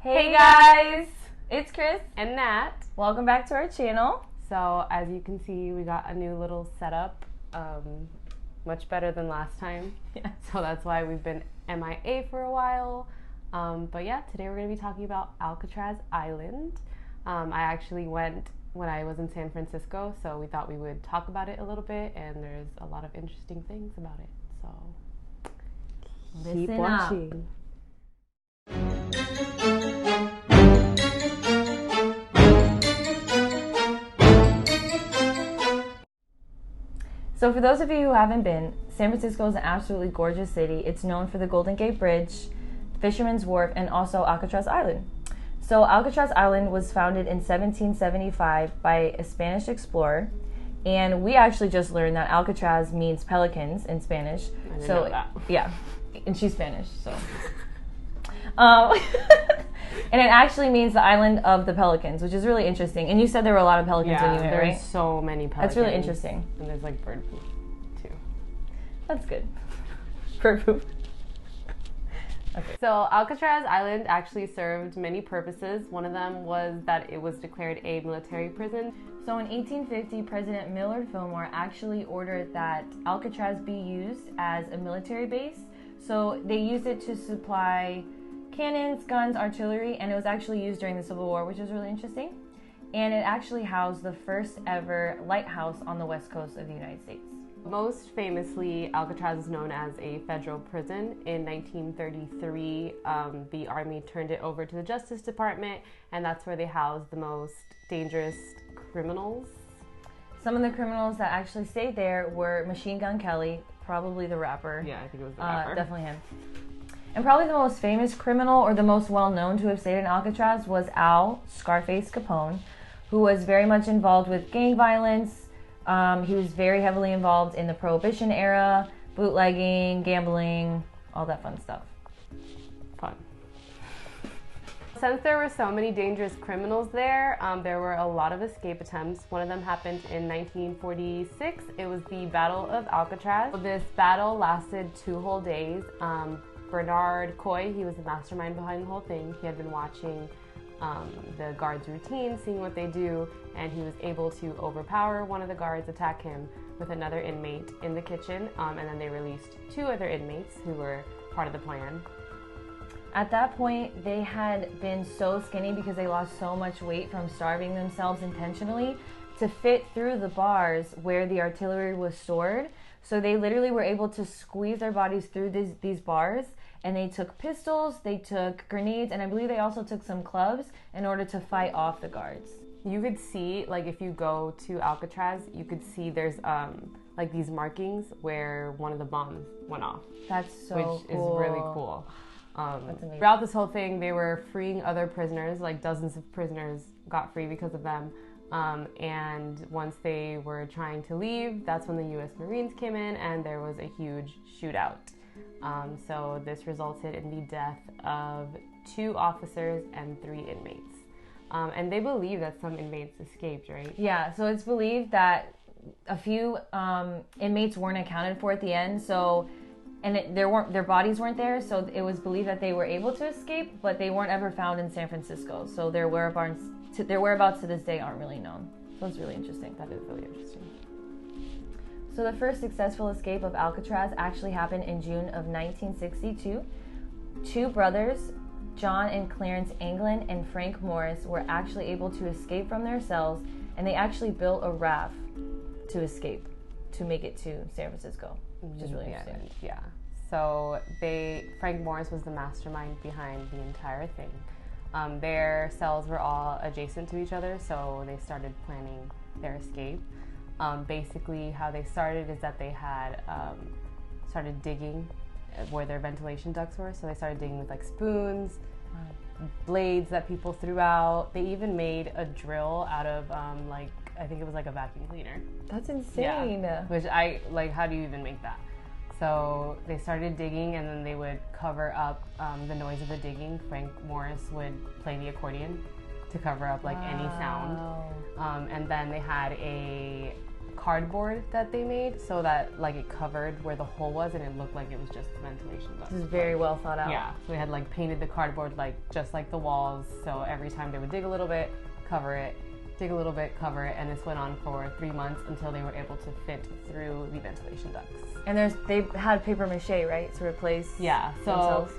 Hey guys! It's Chris And Nat. Welcome back to our channel. So as you can see, we got a new little setup, much better than last time. Yeah. So that's why we've been MIA for a while. But yeah, today we're going to be talking about Alcatraz Island. I actually went when I was in San Francisco, so we thought we would talk about it a little bit, and there's a lot of interesting things about it. So keep Listen watching. So for those of you who haven't been, San Francisco is an absolutely gorgeous city. It's known for the Golden Gate Bridge, Fisherman's Wharf, and also Alcatraz Island. So Alcatraz Island was founded in 1775 by a Spanish explorer, and we actually just learned that Alcatraz means pelicans in Spanish. I didn't know that. Yeah, and she's Spanish, so. And it actually means the island of the pelicans, which is really interesting. And you said there were a lot of pelicans when you went, right? There's so many pelicans. That's really interesting. And there's like bird poop too. That's good. Bird poop. Okay. So Alcatraz Island actually served many purposes. One of them was that it was declared a military prison. So in 1850, President Millard Fillmore actually ordered that Alcatraz be used as a military base. So they used it to supply cannons, guns, artillery, and it was actually used during the Civil War, which is really interesting. And it actually housed the first ever lighthouse on the west coast of the United States. Most famously, Alcatraz is known as a federal prison. In 1933, the Army turned it over to the Justice Department, and that's where they housed the most dangerous criminals. Some of the criminals that actually stayed there were Machine Gun Kelly, probably the rapper. Yeah, I think it was the rapper. Definitely him. And probably the most famous criminal, or the most well-known to have stayed in Alcatraz, was Al Scarface Capone, who was very much involved with gang violence. He was very heavily involved in the Prohibition era, bootlegging, gambling, all that fun stuff. Fun. Since there were so many dangerous criminals there, there were a lot of escape attempts. One of them happened in 1946. It was the Battle of Alcatraz. This battle lasted 2 whole days. Bernard Coy, he was the mastermind behind the whole thing. He had been watching the guards' routine, seeing what they do, and he was able to overpower one of the guards, attack him with another inmate in the kitchen, and then they released 2 other inmates who were part of the plan. At that point, they had been so skinny because they lost so much weight from starving themselves intentionally to fit through the bars where the artillery was stored. So they literally were able to squeeze their bodies through these bars, and they took pistols, they took grenades, and I believe they also took some clubs in order to fight off the guards. You could see, like, if you go to Alcatraz, you could see there's like these markings where one of the bombs went off. That's so which cool. is really cool. That's amazing. Throughout this whole thing, they were freeing other prisoners, like dozens of prisoners got free because of them. And once they were trying to leave, that's when the U.S. Marines came in, and there was a huge shootout. So this resulted in the death of 2 officers and 3 inmates. And they believe that some inmates escaped, right? Yeah, so it's believed that a few inmates weren't accounted for at the end, so their bodies weren't there, so it was believed that they were able to escape, but they weren't ever found in San Francisco. So their whereabouts to this day aren't really known. So it's really interesting. That is really interesting. So the first successful escape of Alcatraz actually happened in June of 1962. 2 brothers, John and Clarence Anglin and Frank Morris, were actually able to escape from their cells, and they actually built a raft to escape, to make it to San Francisco, which is really interesting. Yeah. So Frank Morris was the mastermind behind the entire thing. Their cells were all adjacent to each other, so they started planning their escape. Basically, how they started is that they had started digging where their ventilation ducts were. So they started digging with like spoons, blades that people threw out. They even made a drill out of I think it was like a vacuum cleaner. That's insane. Yeah. Which how do you even make that? So they started digging, and then they would cover up the noise of the digging. Frank Morris would play the accordion to cover up any sound. And then they had a cardboard that they made so that like it covered where the hole was and it looked like it was just ventilation ducts. This is very well thought out. Yeah, so they had like painted the cardboard like just like the walls, so every time they would dig a little bit, cover it, dig a little bit, cover it, and this went on for 3 months until they were able to fit through the ventilation ducts. And they had paper mache, right, to replace so themselves?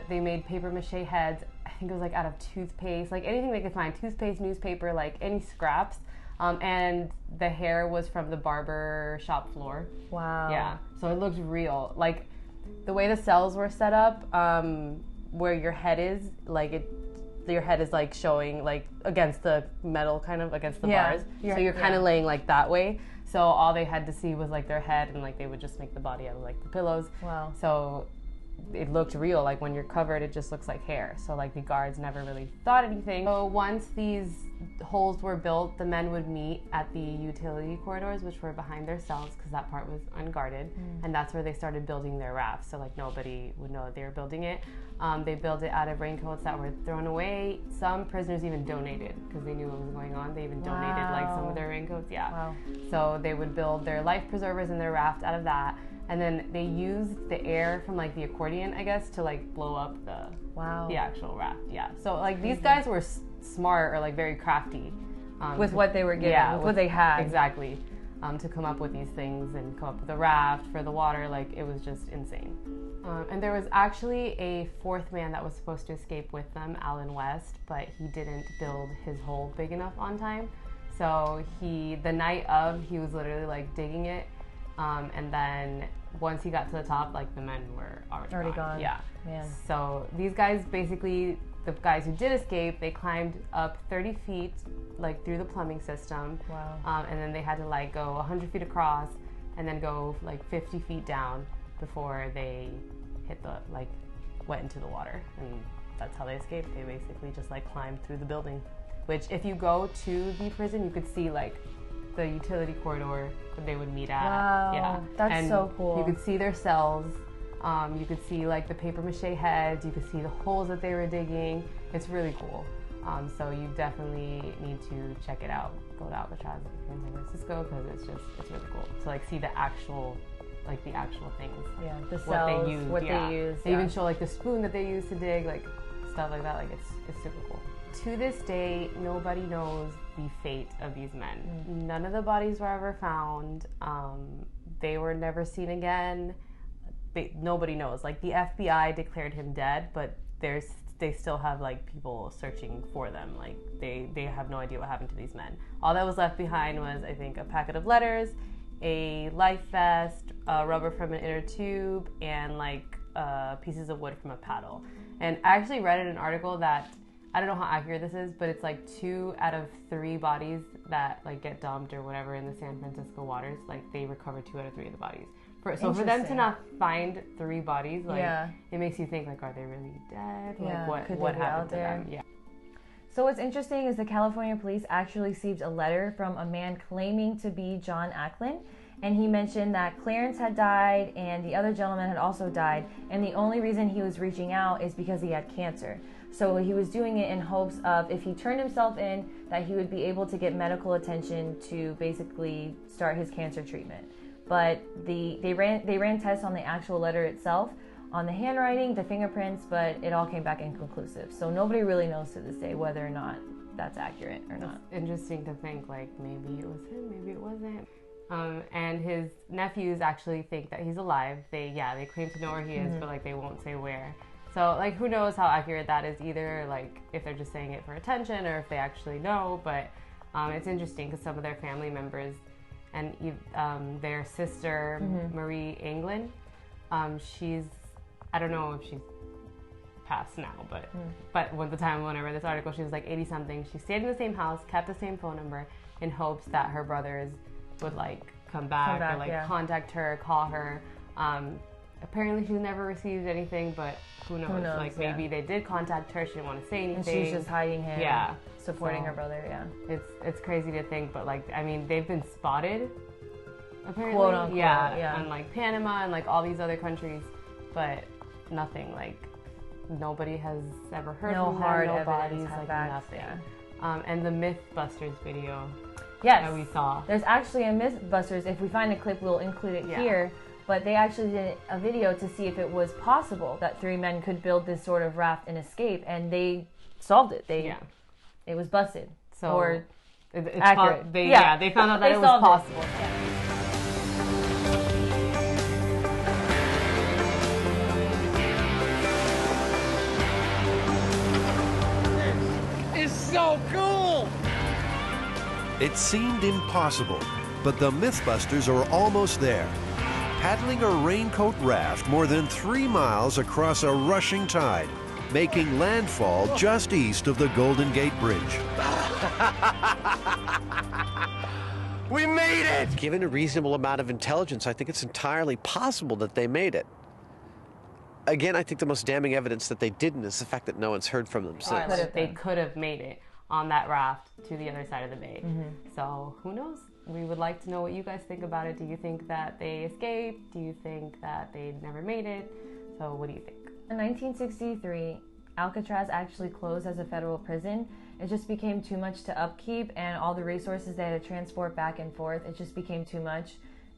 they made paper mache heads, I think it was like out of toothpaste, like anything they could find, toothpaste, newspaper, like any scraps. And the hair was from the barber shop floor. Wow. Yeah, so it looked real. Like the way the cells were set up, where your head is, like your head is like showing like against the metal, kind of against the bars. So you're kind of laying like that way. So all they had to see was like their head, and like they would just make the body out of like the pillows. Wow. So it looked real. Like when you're covered, it just looks like hair. So like the guards never really thought anything. So once these holes were built, the men would meet at the utility corridors, which were behind their cells because that part was unguarded. And that's where they started building their rafts. So like nobody would know that they were building it. They built it out of raincoats that were thrown away. Some prisoners even donated because they knew what was going on. They even donated like some of their raincoats. Yeah. Wow. So they would build their life preservers and their raft out of that. And then they used the air from like the accordion, I guess, to like blow up the actual raft. Yeah. So like these guys were smart or like very crafty. With what they were given, with what they had. Exactly. To come up with these things and come up with a raft for the water, like it was just insane. And there was actually a fourth man that was supposed to escape with them, Alan West, but he didn't build his hole big enough on time. So the night of, he was literally like digging it. And then once he got to the top, like the men were already gone. Yeah. Man. So these guys, basically, the guys who did escape, they climbed up 30 feet, like through the plumbing system. Wow. And then they had to like go 100 feet across and then go like 50 feet down before they went into the water. And that's how they escaped. They basically just like climbed through the building, which if you go to the prison, you could see like the utility corridor that they would meet at. Wow. Yeah. That's so cool. You could see their cells. You could see like the paper mache heads. You could see the holes that they were digging. It's really cool. So you definitely need to check it out. Go to Alcatraz if you're in San Francisco because it's really cool to like see the actual things. Yeah, the cells, what they use. They even show like the spoon that they use to dig, like stuff like that. Like it's super cool. To this day, nobody knows the fate of these men. None of the bodies were ever found. They were never seen again. Nobody knows. Like the FBI declared him dead, but they still have like people searching for them. Like they have no idea what happened to these men. All that was left behind was, I think, a packet of letters, a life vest, rubber from an inner tube, and like pieces of wood from a paddle. And I actually read in an article that, I don't know how accurate this is, but it's like 2 out of 3 bodies that like get dumped or whatever in the San Francisco waters, like they recover 2 out of 3 of the bodies. So for them to not find 3 bodies, like it makes you think like, are they really dead? Like what happened to them? Yeah. So what's interesting is the California police actually received a letter from a man claiming to be John Ackland, and he mentioned that Clarence had died and the other gentleman had also died, and the only reason he was reaching out is because he had cancer. So he was doing it in hopes of, if he turned himself in, that he would be able to get medical attention to basically start his cancer treatment. But they ran tests on the actual letter itself, on the handwriting, the fingerprints, but it all came back inconclusive. So nobody really knows to this day whether or not that's accurate or not. It's interesting to think like maybe it was him, maybe it wasn't. And his nephews actually think that he's alive. They claim to know where he is, but like they won't say where. So like who knows how accurate that is either, like if they're just saying it for attention or if they actually know. But it's interesting because some of their family members and their sister Marie England, I don't know if she's passed now, but at the time when I read this article, she was like 80 something. She stayed in the same house, kept the same phone number in hopes that her brothers would like come back or like contact her, call her. Apparently she's never received anything, but who knows? Like maybe they did contact her, she didn't want to say anything. And she's just hiding him. Yeah. Supporting her brother, It's crazy to think, but like, I mean, they've been spotted, apparently. Quote unquote, and like Panama and like all these other countries, but nothing, like nobody has ever heard from them, no bodies, like nothing. And the Mythbusters video. Yes. that we saw. There's actually a Mythbusters. If we find a clip, we'll include it here. But they actually did a video to see if it was possible that 3 men could build this sort of raft and escape, and they solved it. It was busted. So or it's accurate. They found out that it was possible. This is so cool! It seemed impossible, but the Mythbusters are almost there. Paddling a raincoat raft more than 3 miles across a rushing tide, making landfall just east of the Golden Gate Bridge. We made it! Given a reasonable amount of intelligence, I think it's entirely possible that they made it. Again, I think the most damning evidence that they didn't is the fact that no one's heard from them since. They could have made it on that raft to the other side of the bay. So who knows? We would like to know what you guys think about it. Do you think that they escaped? Do you think that they never made it? So what do you think? In 1963, Alcatraz actually closed as a federal prison. It just became too much to upkeep, and all the resources they had to transport back and forth, it just became too much.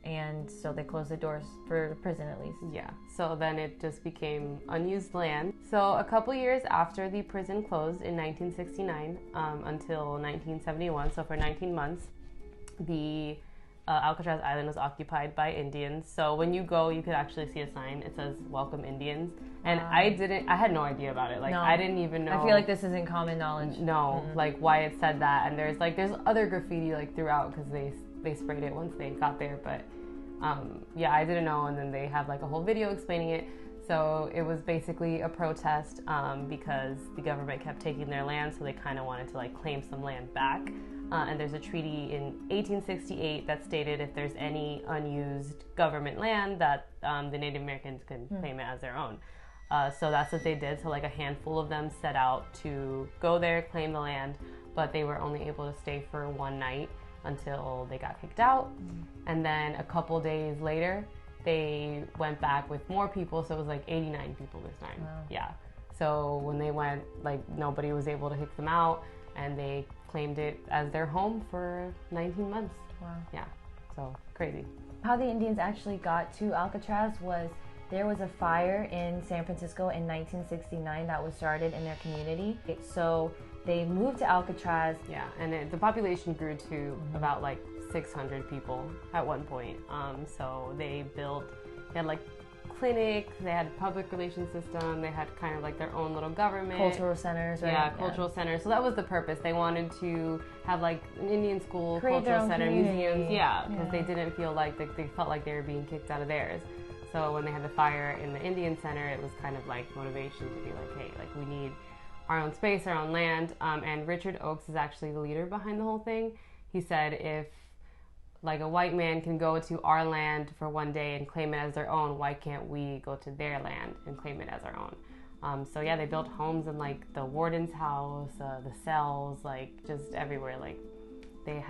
And so they closed the doors for the prison, at least. Yeah, so then it just became unused land. So a couple years after the prison closed in 1969 until 1971, so for 19 months, the Alcatraz Island was occupied by Indians. So when you go, you could actually see a sign. It says "Welcome Indians," and I had no idea about it. Like I didn't even know. I feel like this isn't common knowledge. No, like why it said that, and there's other graffiti like throughout because they sprayed it once they got there. But yeah, I didn't know, and then they have like a whole video explaining it. So it was basically a protest because the government kept taking their land, so they kind of wanted to like claim some land back. And there's a treaty in 1868 that stated if there's any unused government land that the Native Americans can claim it as their own. So that's what they did. So like a handful of them set out to go there, claim the land, but they were only able to stay for 1 night until they got kicked out. And then a couple days later, they went back with more people. So it was like 89 people this time. Wow. Yeah. So when they went, like nobody was able to kick them out, and they claimed it as their home for 19 months. Wow. Yeah, so crazy. How the Indians actually got to Alcatraz was there was a fire in San Francisco in 1969 that was started in their community. So they moved to Alcatraz. Yeah, and the population grew to about like 600 people at one point. So they had like clinics, they had a public relations system, they had kind of like their own little government. Cultural centers, right? Yeah, cultural centers. So that was the purpose. They wanted to have like an Indian school, Create cultural center, community. museums. Yeah, because they didn't feel like they felt like they were being kicked out of theirs. So when they had the fire in the Indian Center, it was kind of like motivation to be like, hey, like we need our own space, our own land. And Richard Oakes is actually the leader behind the whole thing. He said if like a white man can go to our land for 1 day and claim it as their own, why can't we go to their land and claim it as our own? So yeah, they built homes in like the warden's house, the cells, like just everywhere. Like they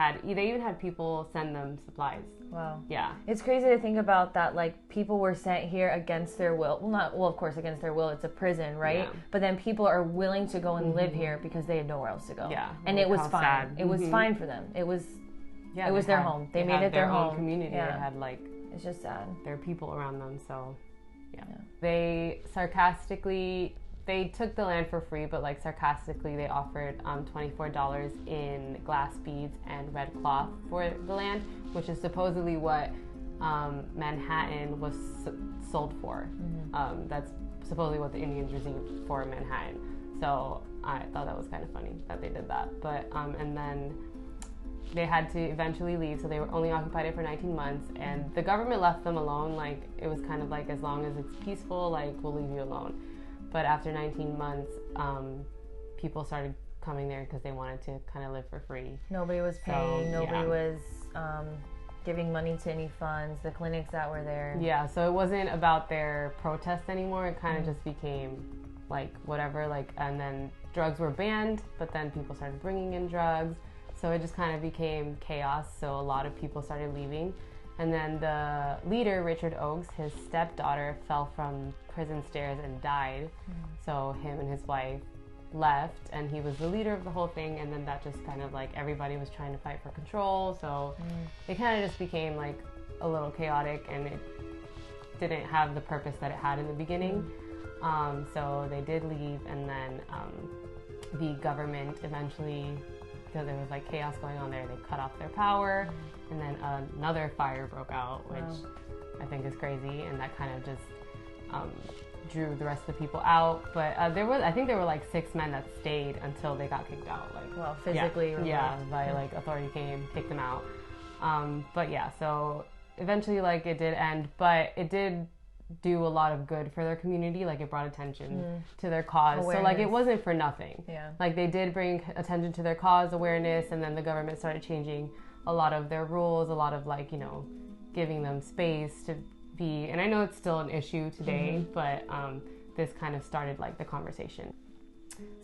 even had people send them supplies. Wow. Yeah. It's crazy to think about that, like people were sent here against their will. Well, of course against their will, it's a prison, right? Yeah. But then people are willing to go and live here because they had nowhere else to go. Yeah. And Like, it was how fine. sad. It was fine for them. It was their home. They made had it their home. own community. Yeah. They had like It's just sad. their people around them. So yeah. Yeah. They took the land for free, but like sarcastically they offered $24 in glass beads and red cloth for the land, which is supposedly what Manhattan was sold for. That's supposedly what the Indians received for Manhattan. So I thought that was kind of funny that they did that. But and then they had to eventually leave, so they were only occupied it for 19 months, and the government left them alone. Like it was kind of like, as long as it's peaceful, like we'll leave you alone. But after 19 months, people started coming there because they wanted to kind of live for free. Nobody was paying. So, nobody was giving money to any funds. The clinics that were there. Yeah, so it wasn't about their protest anymore. It kind of just became like whatever. Like, and then drugs were banned, but then people started bringing in drugs. So it just kind of became chaos. So a lot of people started leaving. And then the leader, Richard Oakes, his stepdaughter fell from prison stairs and died. So him and his wife left, and he was the leader of the whole thing, and then that just kind of like everybody was trying to fight for control, so it kind of just became like a little chaotic, and it didn't have the purpose that it had in the beginning. So they did leave, and then the government eventually, because there was like chaos going on there, they cut off their power, and then another fire broke out, which I think is crazy, and that kind of just drew the rest of the people out. But I think there were like 6 men that stayed until they got kicked out. Like, well, physically, by like authority came, kicked them out. But yeah, so eventually like it did end, but it did do a lot of good for their community. Like it brought attention to their cause. Awareness. So like it wasn't for nothing. Yeah. Like they did bring attention to their cause, awareness, and then the government started changing a lot of their rules, a lot of like, you know, giving them space to be, and I know it's still an issue today, but this kind of started like the conversation.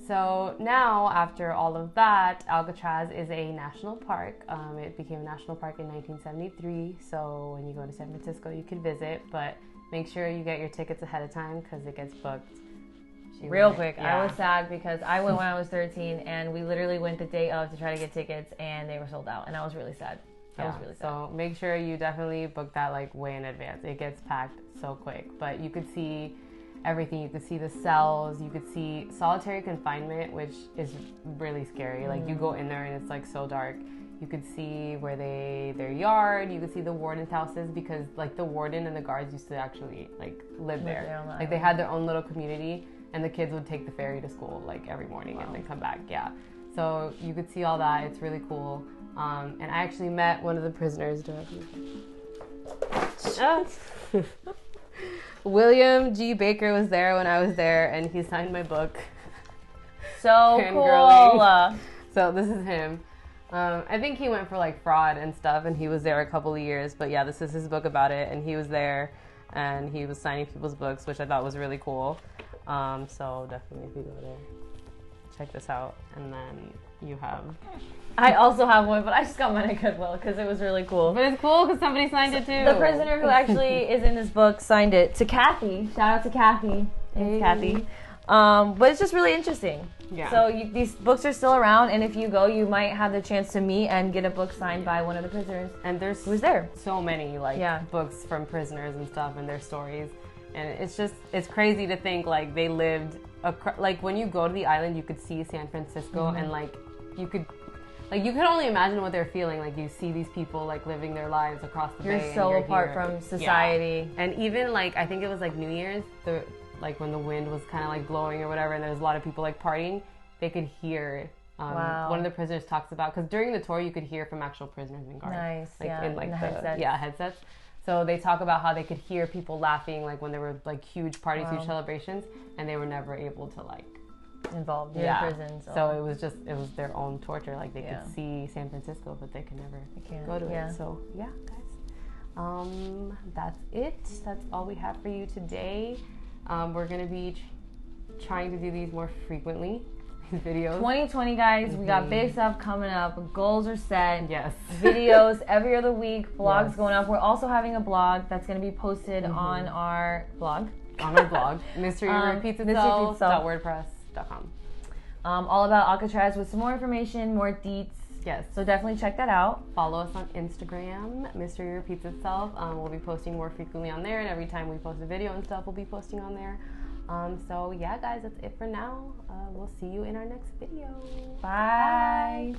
So now, after all of that, Alcatraz is a national park. It became a national park in 1973, so when you go to San Francisco, you can visit, but make sure you get your tickets ahead of time because it gets booked. Real quick, yeah. I was sad because I went when I was 13, and we literally went the day of to try to get tickets, and they were sold out, and I was really sad. Yeah, so make sure you definitely book that like way in advance. It gets packed so quick, but you could see everything. You could see the cells, you could see solitary confinement, which is really scary. Like you go in there and it's like so dark. You could see where their yard, you could see the warden's houses, because like the warden and the guards used to actually like live there. Like they had their own little community, and the kids would take the ferry to school like every morning and then come back. Yeah, so you could see all that. It's really cool. And I actually met one of the prisoners directly. William G. Baker was there when I was there, and he signed my book. So cool. So this is him. I think he went for like fraud and stuff, and he was there a couple of years. But yeah, this is his book about it, and he was there, and he was signing people's books, which I thought was really cool. So definitely, if you go there, check this out. And then you have... I also have one, but I just got mine at Goodwill because it was really cool. But it's cool because somebody signed it too. The prisoner who actually is in this book signed it to Kathy. Shout out to Kathy. It's Kathy. But it's just really interesting. Yeah. So these books are still around, and if you go, you might have the chance to meet and get a book signed by one of the prisoners. And there's who's there. So many books from prisoners and stuff, and their stories. And it's crazy to think like they lived like when you go to the island, you could see San Francisco, and like you could only imagine what they're feeling. Like you see these people like living their lives across the bay. You're so apart from society. Yeah. And even like I think it was like New Year's, like when the wind was kind of like blowing or whatever, and there was a lot of people like partying, they could hear. One of the prisoners talks about, because during the tour you could hear from actual prisoners and guards. Nice. Like in like the headsets. Yeah, headsets. So they talk about how they could hear people laughing like when there were like huge parties, huge celebrations, and they were never able to like involved in prison. So it was their own torture. Like they could see San Francisco, but they could never go to it. So yeah, guys. That's it. That's all we have for you today. We're gonna be trying to do these more frequently. These videos. 2020, guys. We got big stuff coming up. Goals are set. Yes. Videos every other week. Vlogs going up. We're also having a blog that's going to be posted on our blog. On our blog. mysteryrepeatsitself.wordpress.com. All about Alcatraz with some more information, more deets. Yes. So definitely check that out. Follow us on Instagram, Mystery Repeats Itself. We'll be posting more frequently on there, and every time we post a video and stuff, we'll be posting on there. So yeah, guys, that's it for now. We'll see you in our next video. Bye.